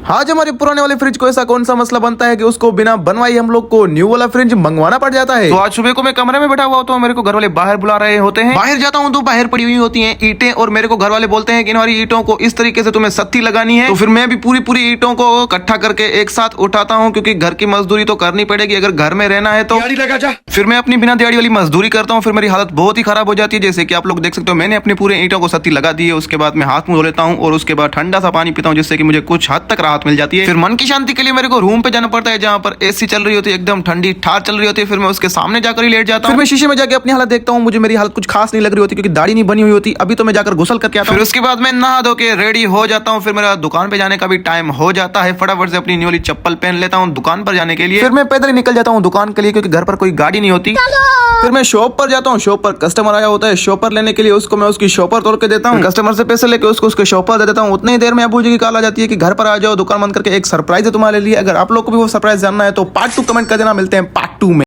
आज हमारे पुराने वाले फ्रिज को ऐसा कौन सा मसला बनता है कि उसको बिना बनवाई हम लोग को न्यू वाला फ्रिज मंगवाना पड़ जाता है। तो आज सुबह को मैं कमरे में बैठा हुआ होता हूँ, मेरे को घर वाले बाहर बुला रहे होते हैं। बाहर जाता हूँ तो बाहर पड़ी हुई होती हैं ईंटें, और मेरे को घर वाले बोलते हैं कि इन हमारी ईंटों को इस तरीके से तुम्हें सत्ती लगानी है। तो फिर मैं भी पूरी ईंटों को इकट्ठा करके एक साथ उठाता हूँ, क्योंकि घर की मजदूरी तो करनी पड़ेगी अगर घर में रहना है तो। फिर मैं अपनी बिना दिहाड़ी वाली मजदूरी करता हूँ, फिर मेरी हालत बहुत ही खराब हो जाती है। जैसे कि आप लोग देख सकते हो, मैंने अपनी पूरे ईंटों को सत्ती लगा दी है। उसके बाद मैं हाथ मुंह धो लेता हूँ और उसके बाद ठंडा सा पानी पीता हूँ, जिससे कि मुझे कुछ हद तक राहत मिल जाती है। फिर मन की शांति के लिए मेरे को रूम पे जाना पड़ता है, जहाँ पर एसी चल रही होती है, एकदम ठंडी ठार चल रही होती है। फिर मैं उसके सामने जाकर ही लेट जाता हूँ। फिर मैं शीशे में जाकर अपनी हालत देखता हूँ, मुझे मेरी हालत कुछ खास नहीं लग रही होती, क्योंकि दाढ़ी नहीं बनी हुई होती। अभी तो मैं जाकर गुसल करके आता हूँ। फिर उसके बाद मैं नहा धो के रेडी हो जाता हूँ। फिर मेरा दुकान पे जाने का भी टाइम हो जाता है। फटाफट से अपनी न्यू वाली चप्पल पहन लेता हूँ दुकान पर जाने के लिए। फिर मैं पैदल ही निकल जाता हूँ दुकान के लिए, क्योंकि घर पर कोई गाड़ी नहीं होती। फिर मैं शॉप पर जाता हूँ, शॉप पर कस्टमर आया होता है शॉपर लेने के लिए, उसको मैं उसकी शॉपर तोड़ के देता हूँ। कस्टमर से पैसे लेके उसको उसके शॉपर दे देता हूँ। उतनी ही देर में अबू जी की कॉल आ जाती है कि घर पर आ जाओ, दुकान बंद करके एक सरप्राइज है तुम्हारे लिए। अगर आप लोग को भी वो सरप्राइज जानना है तो पार्ट 2 कमेंट कर देना। मिलते हैं पार्ट 2 में।